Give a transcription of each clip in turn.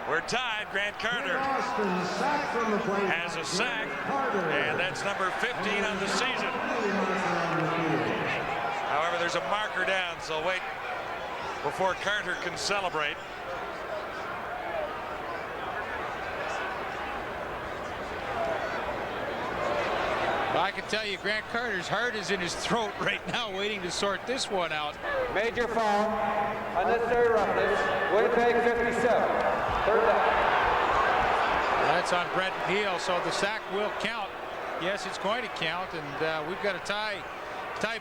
We're tied. Grant Carter has a sack, and that's number 15 on the season. However, there's a marker down, so wait before Carter can celebrate. I can tell you, Grant Carter's heart is in his throat right now, waiting to sort this one out. Major foul, unnecessary roughness, Winnipeg 57, third down. That's on Brett Neal, so the sack will count. Yes, it's going to count, and we've got a tie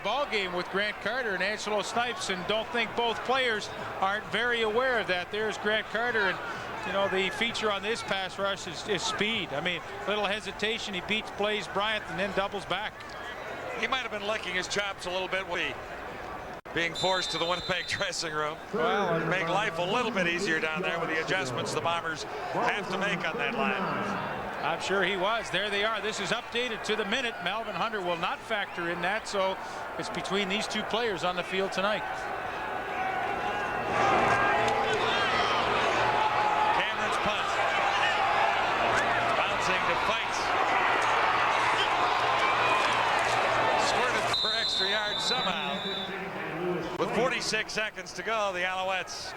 ball game with Grant Carter and Angelo Snipes, and don't think both players aren't very aware of that. There's Grant Carter, and you know, the feature on this pass rush is speed. I mean, little hesitation, he beats Blaze Bryant and then doubles back. He might have been licking his chops a little bit when being forced to the Winnipeg dressing room. Well, make life a little bit easier down there with the adjustments the Bombers have to make on that line. I'm sure he was. There they are. This is updated to the minute. Melvin Hunter will not factor in that, so it's between these two players on the field tonight. Cameron's punt. Bouncing to Fights. Squirted for extra yards somehow. With 46 seconds to go, the Alouettes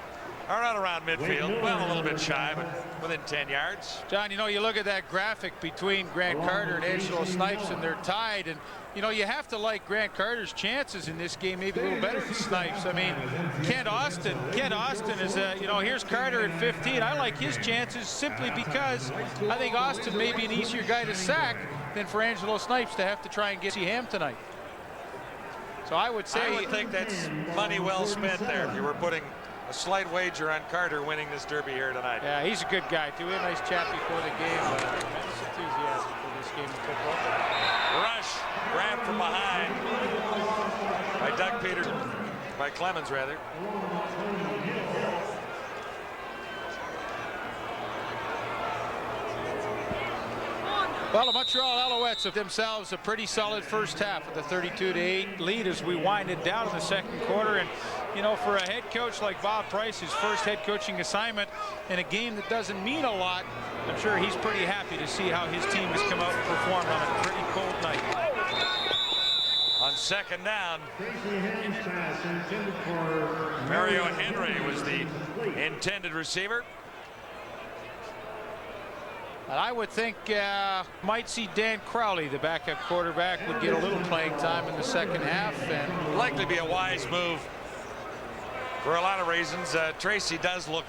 are out around midfield. Well, a little bit shy, but within 10 yards. John, you know, you look at that graphic between Grant Carter and Angelo Snipes, and they're tied. And, you know, you have to like Grant Carter's chances in this game maybe a little better than Snipes. I mean, Kent Austin is, you know, here's Carter at 15. I like his chances simply because I think Austin may be an easier guy to sack than for Angelo Snipes to have to try and get ham tonight. So I would think that's money well spent there if you were putting a slight wager on Carter winning this derby here tonight. Yeah, he's a good guy too. We had a nice chat before the game. Tremendous enthusiasm for this game of football. Rush, grab from behind by Doug Peterson, by Clemens rather. Well, the Montreal Alouettes have themselves a pretty solid first half with a 32-8 lead as we wind it down in the second quarter. And, you know, for a head coach like Bob Price, his first head coaching assignment in a game that doesn't mean a lot, I'm sure he's pretty happy to see how his team has come out and performed on a pretty cold night. On second down, Mario Henry was the intended receiver. And I would think might see Dan Crowley, the backup quarterback, would get a little playing time in the second half. And likely be a wise move for a lot of reasons. Tracy does look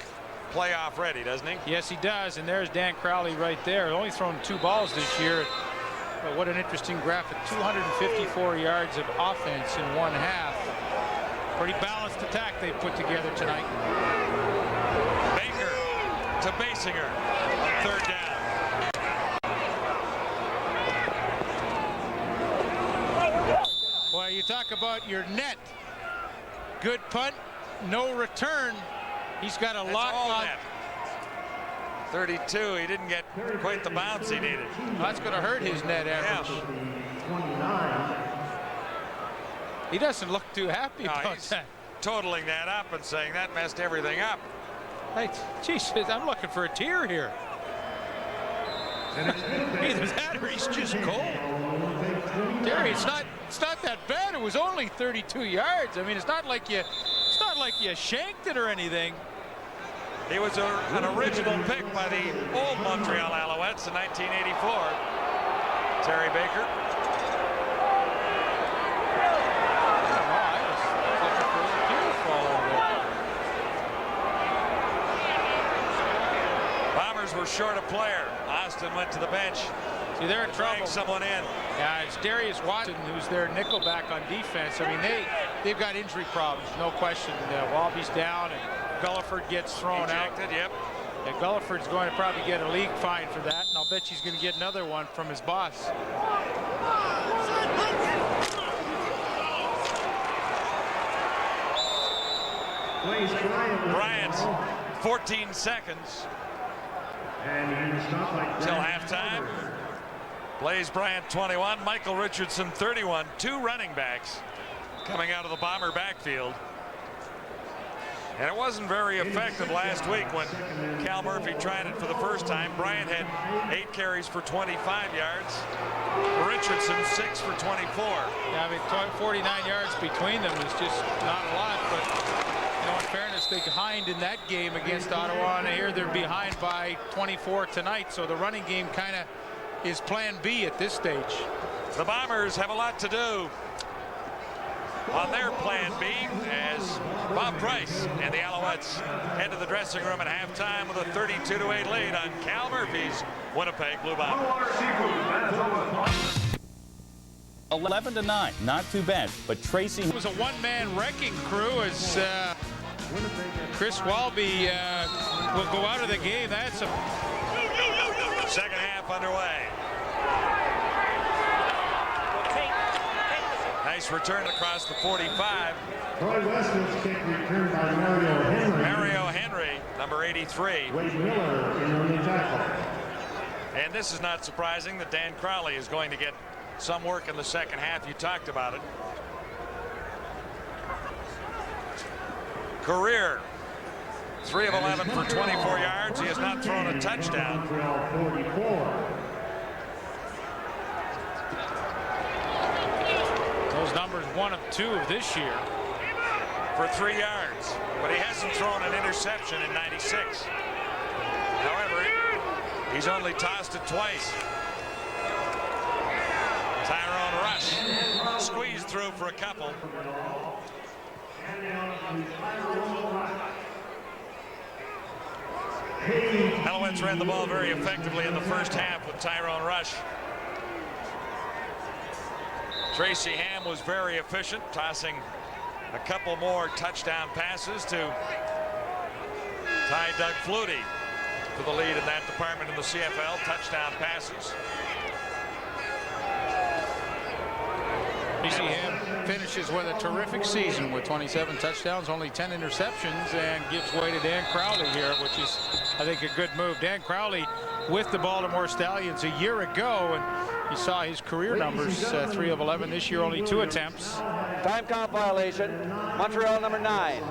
playoff ready, doesn't he? Yes, he does. And there's Dan Crowley right there. Only thrown 2 balls this year. But what an interesting graphic. 254 yards of offense in one half. Pretty balanced attack they've put together tonight. Baker to Basinger on third down. Boy, you talk about your net. Good punt, no return. He's got a lot on. 32, he didn't get quite the bounce he needed. That's going to hurt his net average. Yeah. He doesn't look too happy about that. Totaling that up and saying that messed everything up. Hey, geez, I'm looking for a tear here. Either that or he's just cold. Terry, it's not that bad. It was only 32 yards. I mean, it's not like you shanked it or anything. He was an original pick by the old Montreal Alouettes in 1984. Terry Baker. Bombers were short a player. Austin went to the bench. See, they're in trouble. Someone in. Yeah, it's Darius Watson who's their nickelback on defense. I mean, they've got injury problems, no question. Walby's down and Gulliford gets thrown out. Yep. Yeah, Gulliford's going to probably get a league fine for that, and I'll bet she's going to get another one from his boss. Bryant, 14 seconds till halftime. Blaze Bryant, 21. Michael Richardson, 31. 2 running backs coming out of the Bomber backfield. And it wasn't very effective last week when Cal Murphy tried it for the first time. Bryant had 8 carries for 25 yards. Richardson 6 for 24. Yeah, I mean, 49 yards between them is just not a lot, but you know, in fairness, they're behind in that game against Ottawa, and here they're behind by 24 tonight, so the running game kind of is plan B at this stage. The Bombers have a lot to do on their plan B as Bob Price and the Alouettes head to the dressing room at halftime with a 32-8 lead on Cal Murphy's Winnipeg Blue Bombers. 11-9, not too bad, but Tracy... It was a one-man wrecking crew as Chris Walby will go out of the game. That's a... Second half underway. Nice return across the 45. Troy Westwood's kick returned by Mario Henry. Mario Henry, number 83. Wade Miller in on the tackle. And this is not surprising that Dan Crowley is going to get some work in the second half. You talked about it. Career 3 of 11 for 24 yards. He has not thrown a touchdown. Montreal 44. Those numbers 1 of 2 of this year. For 3 yards, but he hasn't thrown an interception in 96. However, he's only tossed it twice. Tyrone Rush squeezed through for a couple. Alouettes ran the ball very effectively in the first half with Tyrone Rush. Tracy Ham was very efficient, tossing a couple more touchdown passes to Ty Doug Flutie for the lead in that department in the CFL, touchdown passes. Tracy Ham finishes with a terrific season with 27 touchdowns, only 10 interceptions, and gives way to Dan Crowley here, which is, I think, a good move. Dan Crowley with the Baltimore Stallions a year ago, and you saw his career numbers, 3 of 11 this year, only 2 attempts. Time count violation. Montreal number 9.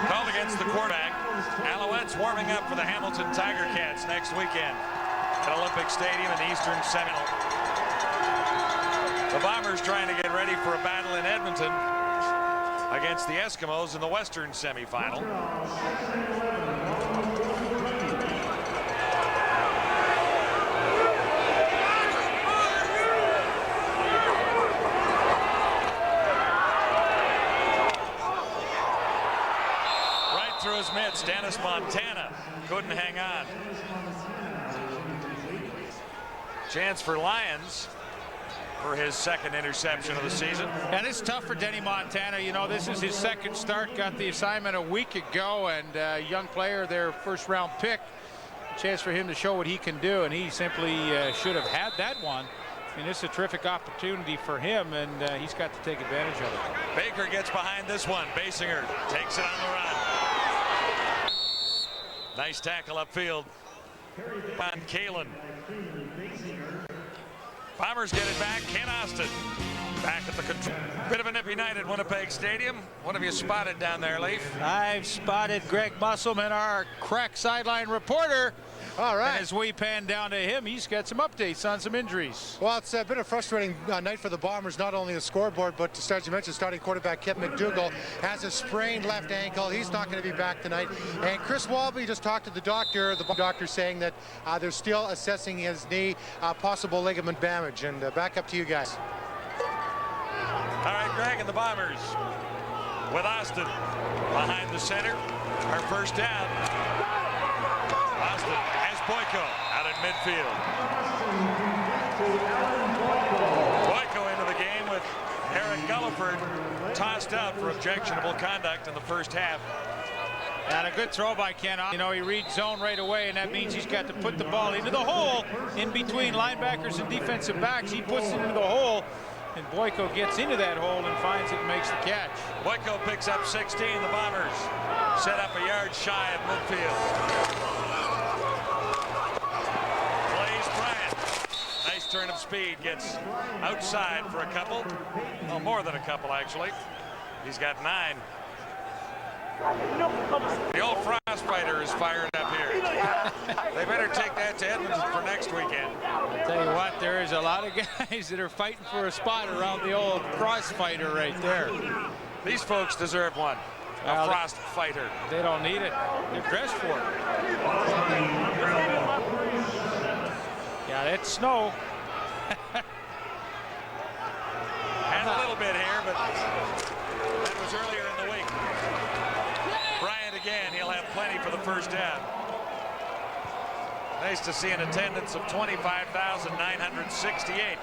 Called against the quarterback. Alouettes warming up for the Hamilton Tiger Cats next weekend at Olympic Stadium in Eastern Seminole. The Bombers trying to get ready for a battle in Edmonton against the Eskimos in the Western semifinal. Through his mitts, Dennis Montana couldn't hang on. Chance for Lyons for his second interception of the season. And it's tough for Denny Montana. You know, this is his second start, got the assignment a week ago, and young player, their first-round pick. A chance for him to show what he can do, and he simply should have had that one. I mean, this is a terrific opportunity for him, and he's got to take advantage of it. Baker gets behind this one. Basinger takes it on the run. Nice tackle upfield on Kalen. Bombers get it back. Ken Austin back at the control. Bit of a nippy night at Winnipeg Stadium. What have you spotted down there, Leaf? I've spotted Greg Musselman, our crack sideline reporter. All right. And as we pan down to him, he's got some updates on some injuries. Well, it's been a frustrating night for the Bombers, not only the scoreboard, but as you mentioned, starting quarterback Kip McDougall has a sprained left ankle. He's not going to be back tonight. And Chris Walby just talked to the doctor saying that they're still assessing his knee, possible ligament damage. And back up to you guys. All right, Greg and the Bombers with Austin behind the center. Our first down. Austin has Boyko out at midfield. Boyko into the game with Eric Gulliford tossed out for objectionable conduct in the first half. And a good throw by Ken. You know, he reads zone right away, and that means he's got to put the ball into the hole in between linebackers and defensive backs. He puts it into the hole, and Boyko gets into that hole and finds it and makes the catch. Boyko picks up 16. The Bombers set up a yard shy of midfield. Turn of speed, gets outside for a couple, well, more than a couple actually. He's got 9. The old Frostfighter is fired up here. They better take that to Edmonton for next weekend. I'll tell you what, there is a lot of guys that are fighting for a spot around the old Frostfighter right there. These folks deserve one. A Frostfighter. They don't need it. They're dressed for it. Yeah, that's snow. And a little bit here, but that was earlier in the week. Bryant again, he'll have plenty for the first down. Nice to see an attendance of 25,968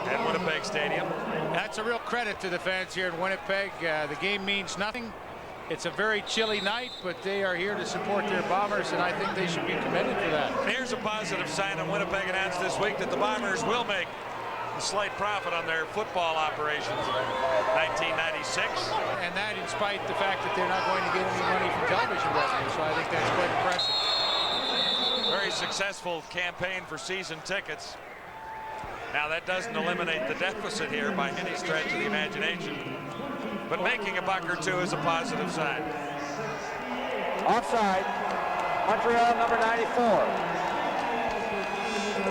at Winnipeg Stadium. That's a real credit to the fans here in Winnipeg. The game means nothing. It's a very chilly night, but they are here to support their Bombers, and I think they should be commended for that. Here's a positive sign, and Winnipeg announced this week that the Bombers will make a slight profit on their football operations in 1996. And that in spite the fact that they're not going to get any money from television revenue, so I think that's quite impressive. Very successful campaign for season tickets. Now that doesn't eliminate the deficit here by any stretch of the imagination, but making a buck or two is a positive sign. Offside. Montreal number 94.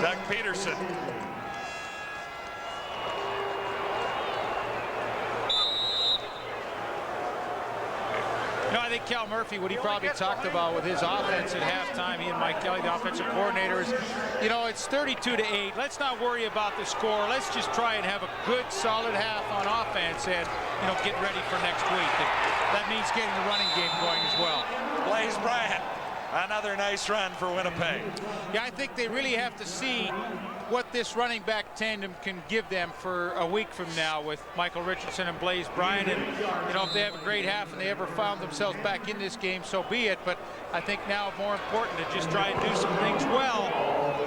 Doug Peterson. You know, I think Cal Murphy, what he probably talked about with his offense at halftime, he and Mike Kelly, the offensive coordinators, you know, it's 32-8. Let's not worry about the score. Let's just try and have a good, solid half on offense and, you know, get ready for next week. And that means getting the running game going as well. Blaze Bryant, another nice run for Winnipeg. Yeah, I think they really have to see what this running back tandem can give them for a week from now with Michael Richardson and Blaze Bryant. And, you know, if they have a great half and they ever found themselves back in this game, so be it. But I think now more important to just try and do some things well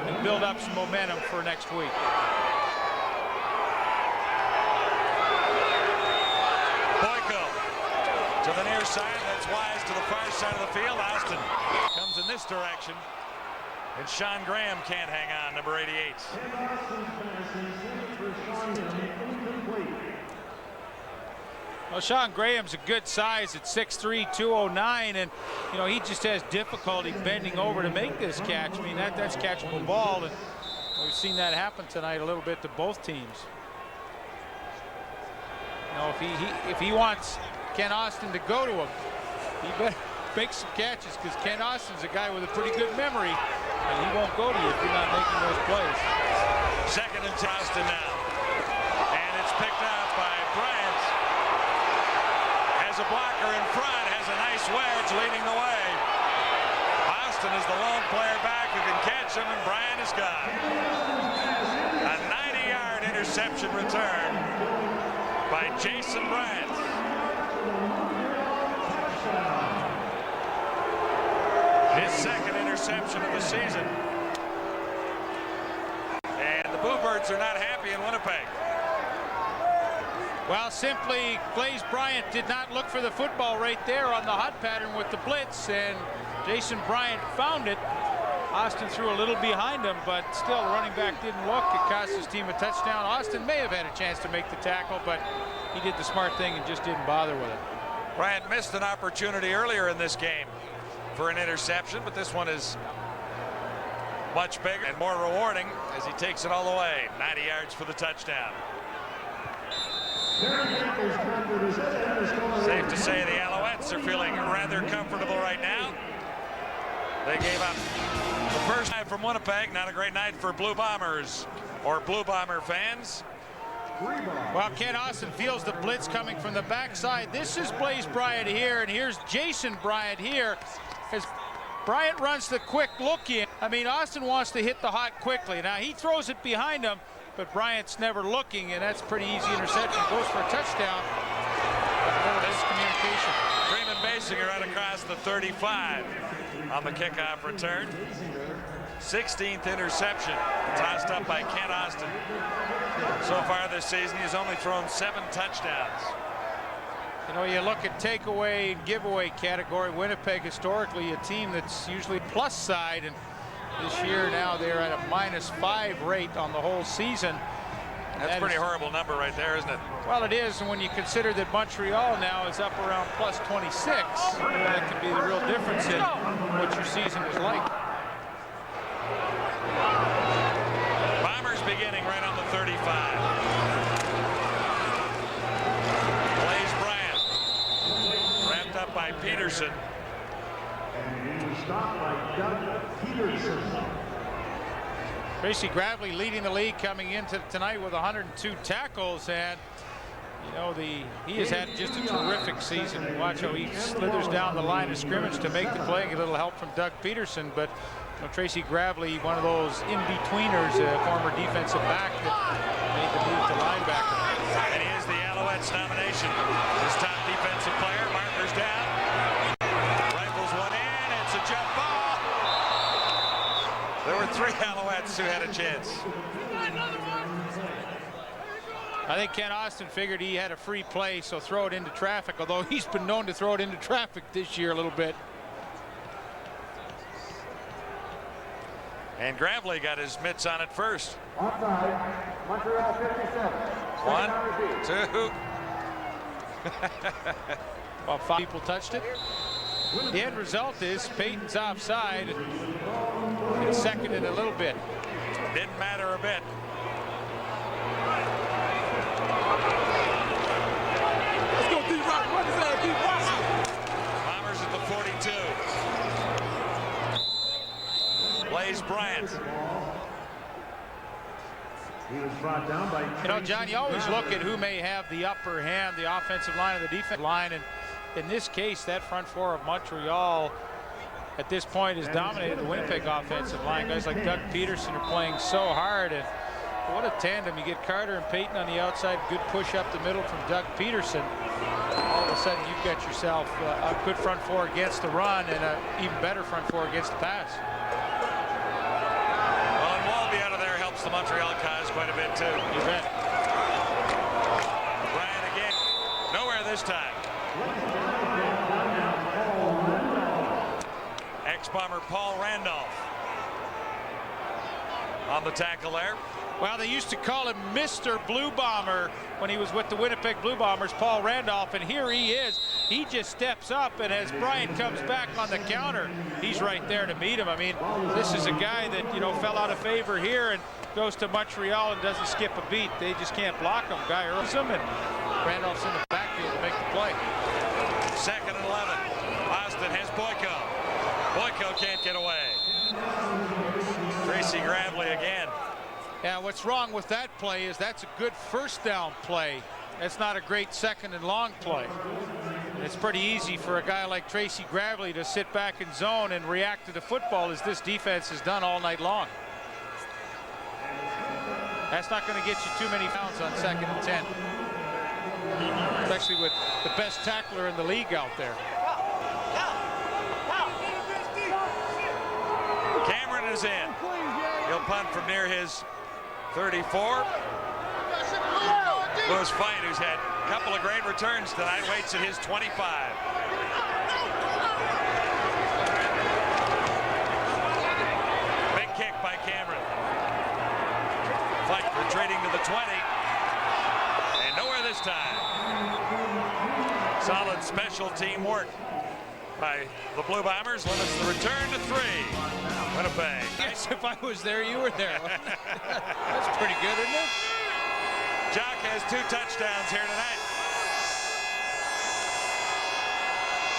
and build up some momentum for next week. Boyko to the near side. That's Wise to the far side of the field. Austin comes in this direction. And Sean Graham can't hang on, number 88. Well, Sean Graham's a good size at 6'3", 209, and, you know, he just has difficulty bending over to make this catch. I mean, that's catchable ball, and we've seen that happen tonight a little bit to both teams. You know, if he wants Ken Austin to go to him, he better make some catches, because Ken Austin's a guy with a pretty good memory, and he won't go to you if you're not making those plays. Second and Austin now. And it's picked up by Bryant. Has a blocker in front, has a nice wedge leading the way. Austin is the lone player back who can catch him, and Bryant is gone. A 90-yard interception return by Jason Bryant. His second interception of the season. And the Bluebirds are not happy in Winnipeg. Well, simply, Blaze Bryant did not look for the football right there on the hot pattern with the blitz, and Jason Bryant found it. Austin threw a little behind him, but still, the running back didn't look. It cost his team a touchdown. Austin may have had a chance to make the tackle, but he did the smart thing and just didn't bother with it. Bryant missed an opportunity earlier in this game for an interception, but this one is much bigger and more rewarding as he takes it all the way. 90 yards for the touchdown. Safe to say the Alouettes are feeling rather comfortable right now. They gave up the first night from Winnipeg. Not a great night for Blue Bombers or Blue Bomber fans. Well, Ken Austin feels the blitz coming from the backside. This is Blaze Bryant here, and here's Jason Bryant here. As Bryant runs the quick look in. I mean, Austin wants to hit the hot quickly. Now, he throws it behind him, but Bryant's never looking, and that's a pretty easy interception. Goes for a touchdown. This communication. Freeman Basinger right across the 35 on the kickoff return. 16th interception tossed up by Ken Austin. So far this season, he's only thrown 7 touchdowns. You know, you look at takeaway and giveaway category. Winnipeg historically a team that's usually plus side, and this year now they're at a -5 rate on the whole season. That's a pretty horrible number right there, isn't it? Well, it is, and when you consider that Montreal now is up around plus 26, that could be the real difference in what your season is like. Bombers beginning right on the 35. Blaze Bryant, wrapped up by Peterson. And he was stopped by Doug Peterson. Tracy Gravely leading the league coming into tonight with 102 tackles, and you know he has had just a terrific season. Watch how he slithers down the line of scrimmage to make the play and get a little help from Doug Peterson. But you know, Tracy Gravely, one of those in-betweeners, a former defensive back that made the move to linebacker. And he is the Alouettes nomination. His top defensive player, markers down. Rifles one in, it's a jump ball. There were 3 Alouettes who had a chance. I think Ken Austin figured he had a free play, so throw it into traffic, although he's been known to throw it into traffic this year a little bit. And Gravely got his mitts on it first. Offside, Montreal 57. 1, 2. Well, 5 people touched it. The end result is Peyton's offside. It's second in a little bit. Didn't matter a bit. Let's go D-Rock. Run his ass, D-Rock. Bombers at the 42. Blaze Bryant. He was brought down by. You know, John, you always look at who may have the upper hand, the offensive line or the defensive line, and in this case, that front four of Montreal at this point has dominated the Winnipeg offensive line. Guys like Doug Peterson are playing so hard, and what a tandem. You get Carter and Peyton on the outside, good push up the middle from Doug Peterson. All of a sudden, you've got yourself a good front four against the run and an even better front four against the pass. Well, and Walby out of there helps the Montreal cause quite a bit, too. You bet. Bryant again. Nowhere this time. Ex-Bomber Paul Randolph on the tackle there. Well, they used to call him Mr. Blue Bomber when he was with the Winnipeg Blue Bombers, Paul Randolph, and here he is. He just steps up, and as Bryant comes back on the counter, he's right there to meet him. I mean, this is a guy that, you know, fell out of favor here and goes to Montreal and doesn't skip a beat. They just can't block him. Guy earns him, and Randolph's in the backfield to make the play. 2nd and 11. Austin has Boyko. Boyko can't get away. Tracy Gravely again. Yeah, what's wrong with that play is that's a good first down play. That's not a great second and long play. And it's pretty easy for a guy like Tracy Gravely to sit back in zone and react to the football as this defense has done all night long. That's not going to get you too many pounds on 2nd and 10. Especially with the best tackler in the league out there. Cameron is in. He'll punt from near his 34. Lewis Fite, who's had a couple of great returns tonight, waits at his 25. Big kick by Cameron. Fite retreating to the 20. And nowhere this time. Solid special team work by the Blue Bombers. Limits the return to 3. Winnipeg. Yes, if I was there, you were there. That's pretty good, isn't it? Jock has 2 touchdowns here tonight.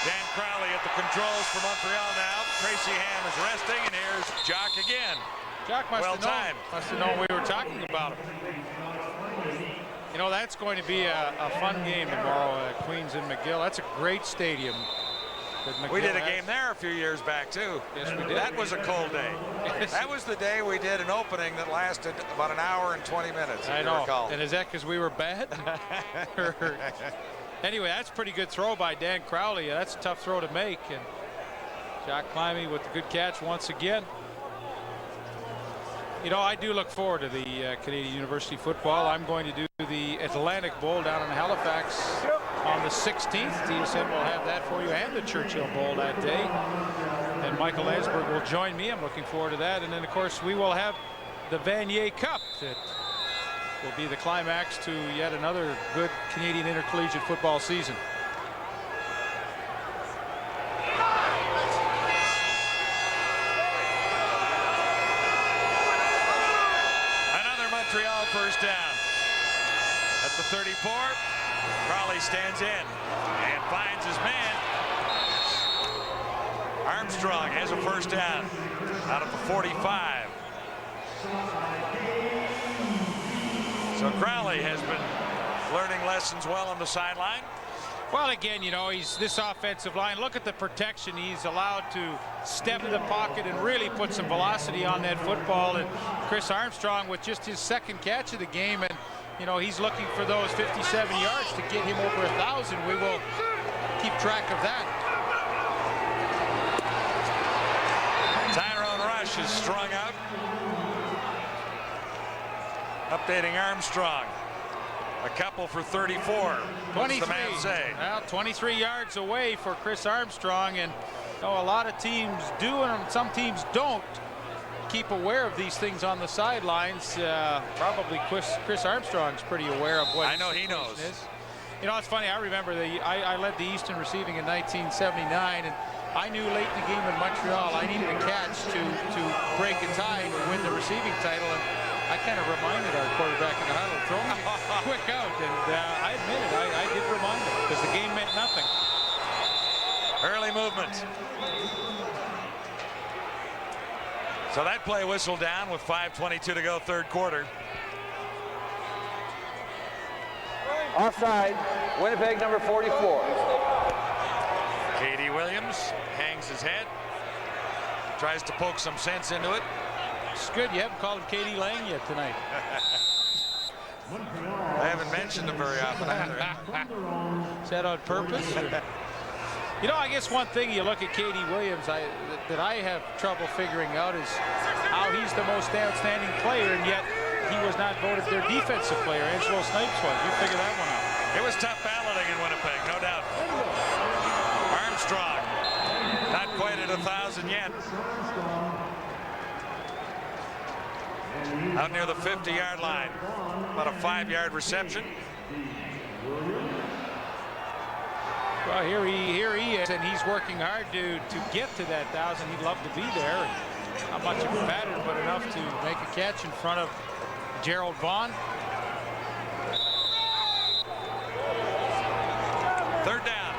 Dan Crowley at the controls for Montreal now. Tracy Ham is resting, and here's Jock again. Jock must have known we were talking about him. You know, that's going to be a fun game tomorrow at Queens and McGill. That's a great stadium. We did a game there a few years back, too. Yes, we did. That was a cold day. Yes. That was the day we did an opening that lasted about an hour and 20 minutes. I know. And is that because we were bad? Anyway, that's a pretty good throw by Dan Crowley. That's a tough throw to make. And Jock Climbey with the good catch once again. You know, I do look forward to the Canadian University football. I'm going to do the Atlantic Bowl down in Halifax on the 16th. TSN will have that for you, and the Churchill Bowl that day. And Michael Landsberg will join me. I'm looking forward to that. And then, of course, we will have the Vanier Cup that will be the climax to yet another good Canadian intercollegiate football season. Another Montreal first down. At the 34, Crowley stands in and finds his man. Armstrong has a first down out of the 45. So Crowley has been learning lessons well on the sideline. Well, again, you know, he's this offensive line. Look at the protection. He's allowed to step in the pocket and really put some velocity on that football. And Chris Armstrong with just his second catch of the game, and you know, he's looking for those 57 yards to get him over 1,000. We will keep track of that. Tyrone Rush is strung out. Updating Armstrong. A couple for 34. What's the man say? Well, 23 yards away for Chris Armstrong, and you know, a lot of teams do and some teams don't keep aware of these things on the sidelines. Probably Chris Armstrong's pretty aware of what I know he knows. Is. You know, it's funny. I remember I led the Eastern receiving in 1979, and I knew late in the game in Montreal I needed a catch to break a tie to win the receiving title, and I kind of reminded our quarterback in the huddle, throw me quick out, and I admit it, I did remind him because the game meant nothing. Early movement. So that play whistled down with 5:22 to go, third quarter. Offside, Winnipeg number 44. Katie Williams hangs his head, tries to poke some sense into it. It's good you haven't called him Katie Lang yet tonight. I haven't mentioned him very often either. Is that on purpose? You know, I guess one thing you look at Katie Williams that I have trouble figuring out is how he's the most outstanding player, and yet he was not voted their defensive player. Angelo Snipes was. You figure that one out. It was tough balloting in Winnipeg, no doubt. Armstrong, not quite at 1,000 yet. Out near the 50-yard line. About a 5-yard reception. Well, here he is, and he's working hard to get to that 1,000. He'd love to be there. Not much of a pattern, but enough to make a catch in front of Gerald Vaughn. Third down.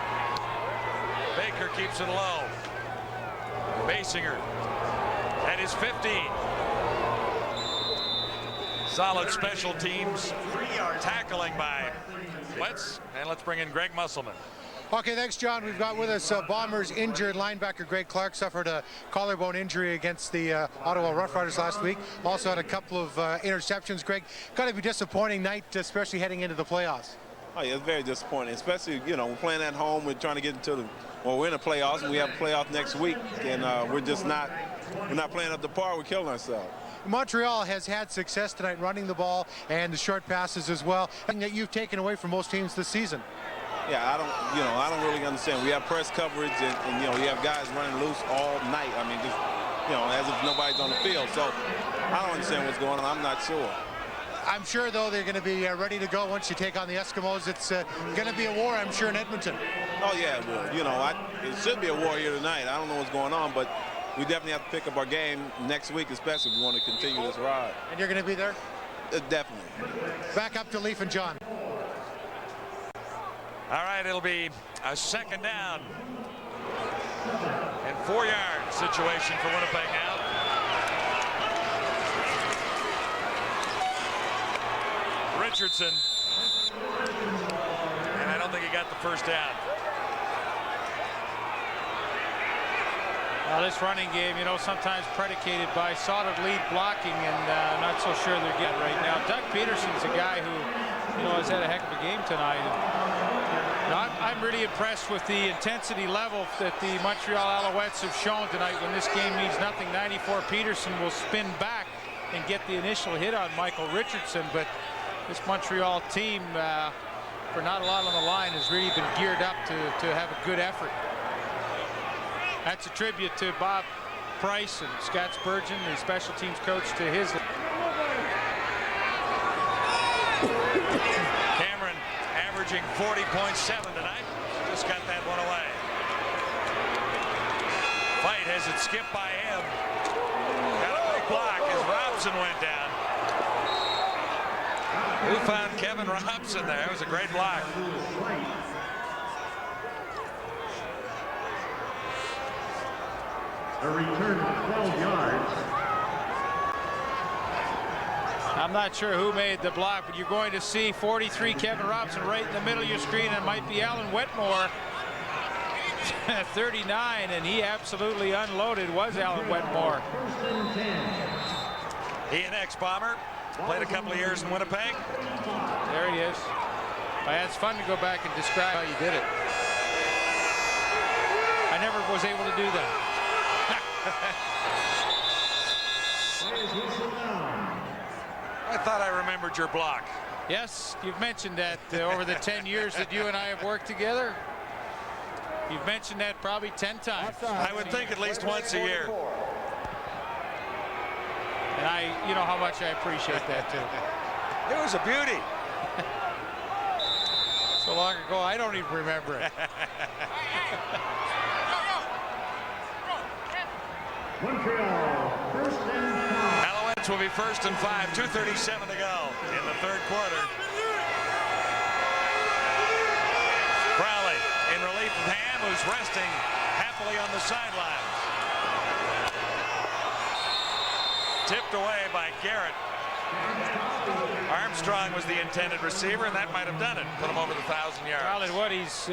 Baker keeps it low. Basinger at his 15. Solid special teams tackling by Alouettes. And let's bring in Greg Musselman. Okay, thanks, John. We've got with us Bombers injured linebacker Greg Clark suffered a collarbone injury against the Ottawa Rough Riders last week. Also had a couple of interceptions. Greg, got to be disappointing night, especially heading into the playoffs. Oh yeah, it's very disappointing. Especially, you know, we're playing at home. We're trying to get into we're in the playoffs, and we have a playoff next week, and we're not playing up to par. We're killing ourselves. Montreal has had success tonight running the ball and the short passes as well, something that you've taken away from most teams this season. Yeah, I don't really understand. We have press coverage, and you know, you have guys running loose all night. I mean, just, you know, as if nobody's on the field. So I don't understand what's going on. I'm not sure. I'm sure, though, they're going to be ready to go once you take on the Eskimos. It's going to be a war, I'm sure, in Edmonton. Oh yeah, it will. You know, it should be a war here tonight. I don't know what's going on, but we definitely have to pick up our game next week, especially if we want to continue this ride. And you're going to be there? Definitely. Back up to Leaf and John. All right, it'll be a second down and 4-yard situation for Winnipeg now. Richardson, and I don't think he got the first down. Well, this running game, you know, sometimes predicated by solid lead blocking, and not so sure they're getting right now. Doug Peterson's a guy who, you know, has had a heck of a game tonight. I'm really impressed with the intensity level that the Montreal Alouettes have shown tonight when this game means nothing. 94 Peterson will spin back and get the initial hit on Michael Richardson, but this Montreal team, for not a lot on the line, has really been geared up to have a good effort. That's a tribute to Bob Price and Scott Spurgeon, the special teams coach, to his. averaging 40.7 tonight. Just got that one away. Fight has it skipped by him. Got a big block as Robson went down. Who found Kevin Robson there? It was a great block. A return of 12 yards. I'm not sure who made the block, but you're going to see 43 Kevin Robson right in the middle of your screen. It might be Alan Wetmore. 39, and he absolutely unloaded, was Alan Wetmore. He an ex-Bomber. Played a couple of years in Winnipeg. There he is. It's fun to go back and describe how you did it. I never was able to do that. I thought I remembered your block. Yes, you've mentioned that over the 10 years that you and I have worked together. You've mentioned that probably 10 times. I would think at least once a year. And you know how much I appreciate that too. It was a beauty. So long ago, I don't even remember it. Montreal, first and 5. Alouettes will be first and 5. 2:37 to go in the third quarter. Crowley in relief of Ham, who's resting happily on the sidelines. Tipped away by Garrett. Armstrong was the intended receiver, and that might have done it. Put him over the 1,000 yards. Well, and what, he's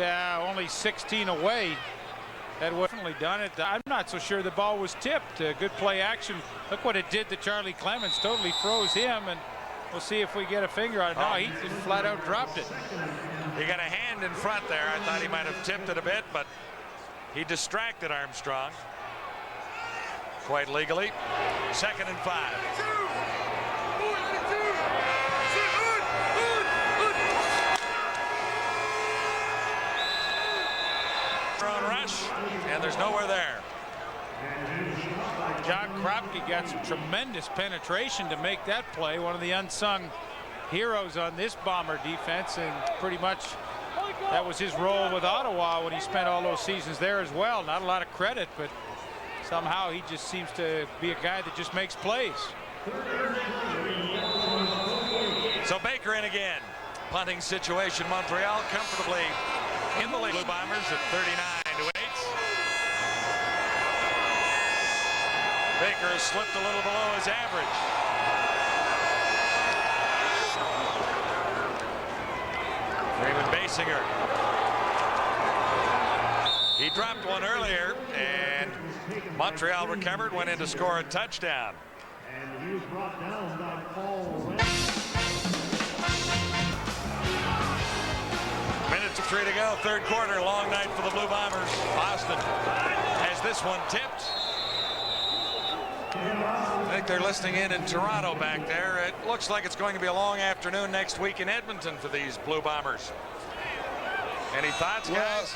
only 16 away. That would definitely done it. I'm not so sure the ball was tipped. Good play action. Look what it did to Charlie Clemens. Totally froze him, and we'll see if we get a finger on it. No, he just flat out dropped it. He got a hand in front there. I thought he might have tipped it a bit, but he distracted Armstrong. Quite legally. 2nd and 5. On rush, and there's nowhere there. John Kropke got some tremendous penetration to make that play. One of the unsung heroes on this Bomber defense, and pretty much that was his role with Ottawa when he spent all those seasons there as well. Not a lot of credit, but somehow he just seems to be a guy that just makes plays. So Baker in again. Punting situation. Montreal comfortably in the lead. Blue Bombers at 39-8. Baker has slipped a little below his average. Raymond Basinger. He dropped one earlier, and Montreal recovered, went in to score a touchdown. And he was brought down by Paul. Minute to 3 to go, third quarter. Long night for the Blue Bombers. Austin has this one tipped. I think they're listening in Toronto back there. It looks like it's going to be a long afternoon next week in Edmonton for these Blue Bombers. Any thoughts, guys?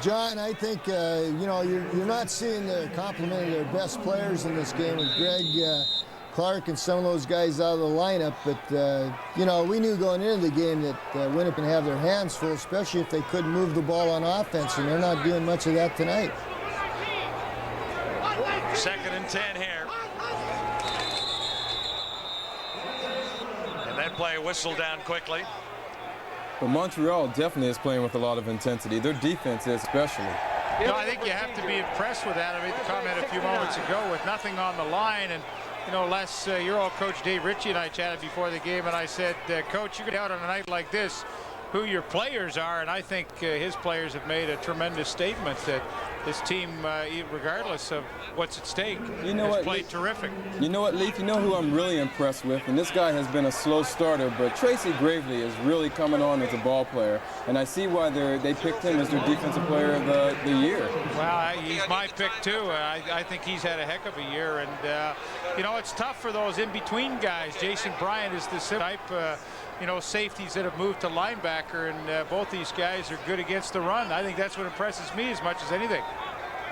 John, I think, you know, you're not seeing the complement of their best players in this game with Greg Clark and some of those guys out of the lineup. But, you know, we knew going into the game that Winnipeg can have their hands full, especially if they couldn't move the ball on offense, and they're not doing much of that tonight. 2nd and 10 here. And that play whistled down quickly. But Montreal definitely is playing with a lot of intensity. Their defense is especially. You know, I think you have to be impressed with that. I made the comment a few moments ago with nothing on the line. And, you know, Les, your old coach Dave Ritchie and I chatted before the game, and I said, Coach, you get out on a night like this, who your players are. And I think his players have made a tremendous statement that this team, regardless of what's at stake, has played terrific. You know what, Leaf? You know who I'm really impressed with? And this guy has been a slow starter, but Tracy Gravely is really coming on as a ball player. And I see why they picked him as their defensive player of the year. Well, he's my pick, too. I think he's had a heck of a year. And, you know, it's tough for those in-between guys. Jason Bryant is the type, you know, safeties that have moved to linebacker, and both these guys are good against the run. I think that's what impresses me as much as anything.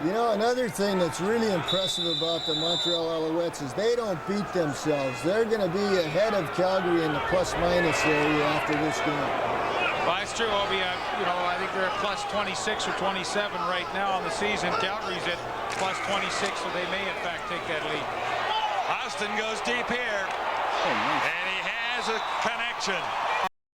You know, another thing that's really impressive about the Montreal Alouettes is they don't beat themselves. They're going to be ahead of Calgary in the plus-minus area after this game. Well, that's true, Obi. I think they're at plus 26 or 27 right now on the season. Calgary's at plus 26, so they may, in fact, take that lead. Austin goes deep here. Oh, nice. And he has a connection.